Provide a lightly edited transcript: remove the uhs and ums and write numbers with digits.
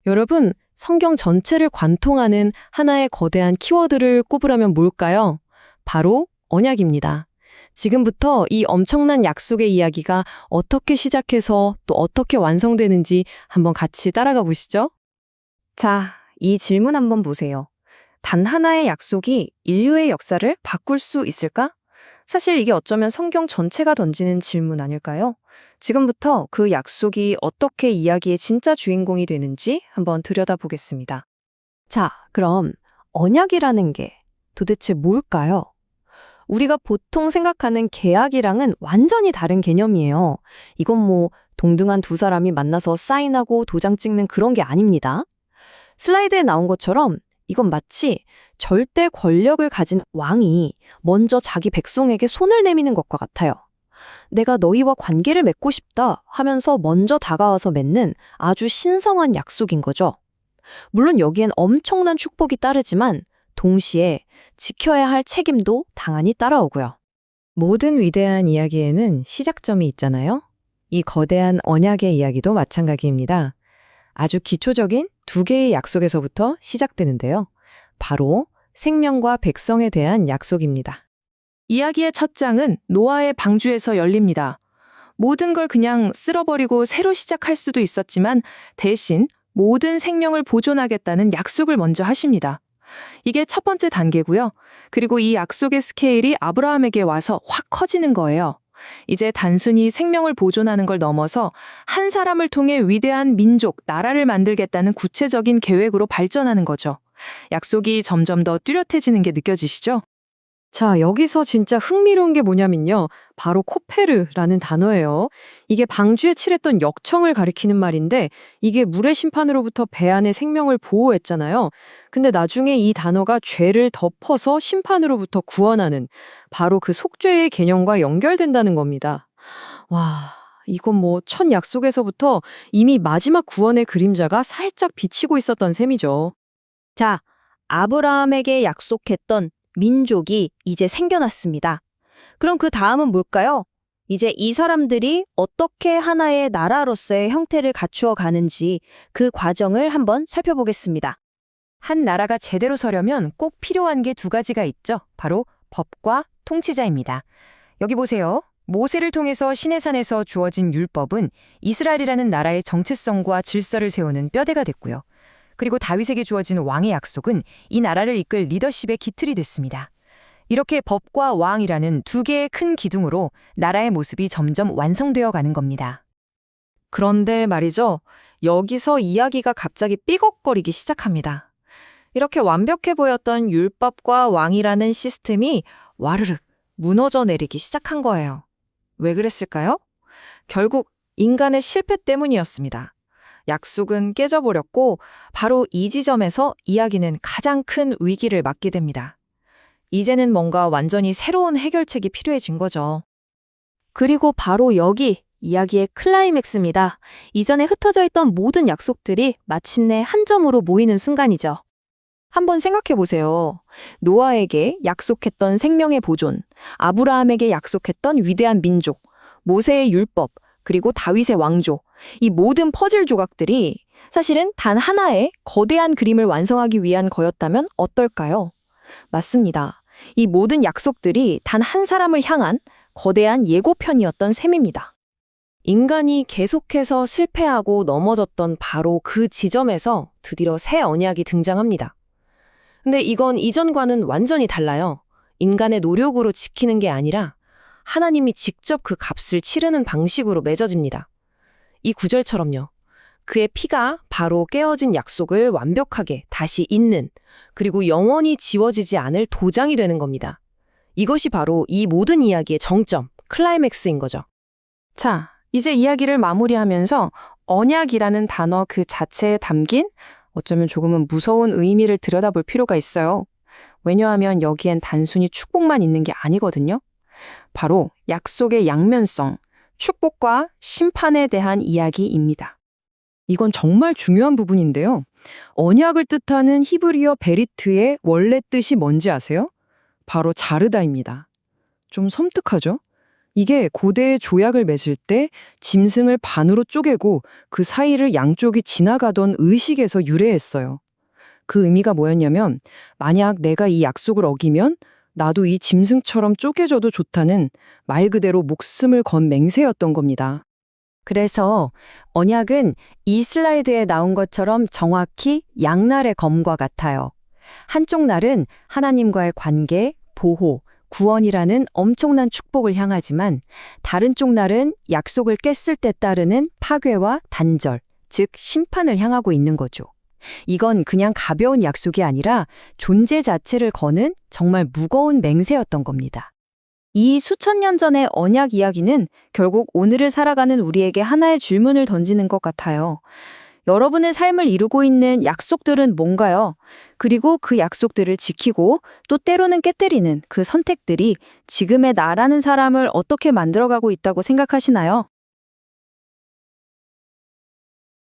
여러분, 성경 전체를 관통하는 하나의 거대한 키워드를 꼽으라면 뭘까요? 바로 언약입니다. 지금부터 이 엄청난 약속의 이야기가 어떻게 시작해서 또 어떻게 완성되는지 한번 같이 따라가 보시죠. 자, 이 질문 한번 보세요. 단 하나의 약속이 인류의 역사를 바꿀 수 있을까? 사실 이게 어쩌면 성경 전체가 던지는 질문 아닐까요? 지금부터 그 약속이 어떻게 이야기의 진짜 주인공이 되는지 한번 들여다보겠습니다. 자, 그럼 언약이라는 게 도대체 뭘까요? 우리가 보통 생각하는 계약이랑은 완전히 다른 개념이에요. 이건 뭐 동등한 두 사람이 만나서 사인하고 도장 찍는 그런 게 아닙니다. 슬라이드에 나온 것처럼 이건 마치 절대 권력을 가진 왕이 먼저 자기 백성에게 손을 내미는 것과 같아요. 내가 너희와 관계를 맺고 싶다 하면서 먼저 다가와서 맺는 아주 신성한 약속인 거죠. 물론 여기엔 엄청난 축복이 따르지만 동시에 지켜야 할 책임도 당연히 따라오고요. 모든 위대한 이야기에는 시작점이 있잖아요. 이 거대한 언약의 이야기도 마찬가지입니다. 아주 기초적인 두 개의 약속에서부터 시작되는데요. 바로 생명과 백성에 대한 약속입니다. 이야기의 첫 장은 노아의 방주에서 열립니다. 모든 걸 그냥 쓸어버리고 새로 시작할 수도 있었지만 대신 모든 생명을 보존하겠다는 약속을 먼저 하십니다. 이게 첫 번째 단계고요. 그리고 이 약속의 스케일이 아브라함에게 와서 확 커지는 거예요. 이제 단순히 생명을 보존하는 걸 넘어서 한 사람을 통해 위대한 민족, 나라를 만들겠다는 구체적인 계획으로 발전하는 거죠. 약속이 점점 더 뚜렷해지는 게 느껴지시죠? 자, 여기서 진짜 흥미로운 게 뭐냐면요. 바로 코페르라는 단어예요. 이게 방주에 칠했던 역청을 가리키는 말인데 이게 물의 심판으로부터 배 안의 생명을 보호했잖아요. 근데 나중에 이 단어가 죄를 덮어서 심판으로부터 구원하는 바로 그 속죄의 개념과 연결된다는 겁니다. 와, 이건 뭐 첫 약속에서부터 이미 마지막 구원의 그림자가 살짝 비치고 있었던 셈이죠. 자, 아브라함에게 약속했던 민족이 이제 생겨났습니다. 그럼 그 다음은 뭘까요? 이제 이 사람들이 어떻게 하나의 나라로서의 형태를 갖추어 가는지 그 과정을 한번 살펴보겠습니다. 한 나라가 제대로 서려면 꼭 필요한 게 두 가지가 있죠. 바로 법과 통치자입니다. 여기 보세요. 모세를 통해서 시내산에서 주어진 율법은 이스라엘이라는 나라의 정체성과 질서를 세우는 뼈대가 됐고요. 그리고 다윗에게 주어진 왕의 약속은 이 나라를 이끌 리더십의 기틀이 됐습니다. 이렇게 법과 왕이라는 두 개의 큰 기둥으로 나라의 모습이 점점 완성되어 가는 겁니다. 그런데 말이죠. 여기서 이야기가 갑자기 삐걱거리기 시작합니다. 이렇게 완벽해 보였던 율법과 왕이라는 시스템이 와르르 무너져 내리기 시작한 거예요. 왜 그랬을까요? 결국 인간의 실패 때문이었습니다. 약속은 깨져버렸고 바로 이 지점에서 이야기는 가장 큰 위기를 맞게 됩니다. 이제는 뭔가 완전히 새로운 해결책이 필요해진 거죠. 그리고 바로 여기 이야기의 클라이맥스입니다. 이전에 흩어져 있던 모든 약속들이 마침내 한 점으로 모이는 순간이죠. 한번 생각해 보세요. 노아에게 약속했던 생명의 보존, 아브라함에게 약속했던 위대한 민족, 모세의 율법, 그리고 다윗의 왕조, 이 모든 퍼즐 조각들이 사실은 단 하나의 거대한 그림을 완성하기 위한 거였다면 어떨까요? 맞습니다. 이 모든 약속들이 단 한 사람을 향한 거대한 예고편이었던 셈입니다. 인간이 계속해서 실패하고 넘어졌던 바로 그 지점에서 드디어 새 언약이 등장합니다. 근데 이건 이전과는 완전히 달라요. 인간의 노력으로 지키는 게 아니라 하나님이 직접 그 값을 치르는 방식으로 맺어집니다. 이 구절처럼요. 그의 피가 바로 깨어진 약속을 완벽하게 다시 잇는, 그리고 영원히 지워지지 않을 도장이 되는 겁니다. 이것이 바로 이 모든 이야기의 정점, 클라이맥스인 거죠. 자, 이제 이야기를 마무리하면서 언약이라는 단어 그 자체에 담긴 어쩌면 조금은 무서운 의미를 들여다볼 필요가 있어요. 왜냐하면 여기엔 단순히 축복만 있는 게 아니거든요. 바로 약속의 양면성, 축복과 심판에 대한 이야기입니다. 이건 정말 중요한 부분인데요. 언약을 뜻하는 히브리어 베리트의 원래 뜻이 뭔지 아세요? 바로 자르다입니다. 좀 섬뜩하죠? 이게 고대의 조약을 맺을 때 짐승을 반으로 쪼개고 그 사이를 양쪽이 지나가던 의식에서 유래했어요. 그 의미가 뭐였냐면 만약 내가 이 약속을 어기면 나도 이 짐승처럼 쪼개져도 좋다는 말 그대로 목숨을 건 맹세였던 겁니다. 그래서 언약은 이 슬라이드에 나온 것처럼 정확히 양날의 검과 같아요. 한쪽 날은 하나님과의 관계, 보호, 구원이라는 엄청난 축복을 향하지만 다른 쪽 날은 약속을 깼을 때 따르는 파괴와 단절, 즉 심판을 향하고 있는 거죠. 이건 그냥 가벼운 약속이 아니라 존재 자체를 거는 정말 무거운 맹세였던 겁니다. 이 수천 년 전의 언약 이야기는 결국 오늘을 살아가는 우리에게 하나의 질문을 던지는 것 같아요. 여러분의 삶을 이루고 있는 약속들은 뭔가요? 그리고 그 약속들을 지키고 또 때로는 깨뜨리는 그 선택들이 지금의 나라는 사람을 어떻게 만들어가고 있다고 생각하시나요?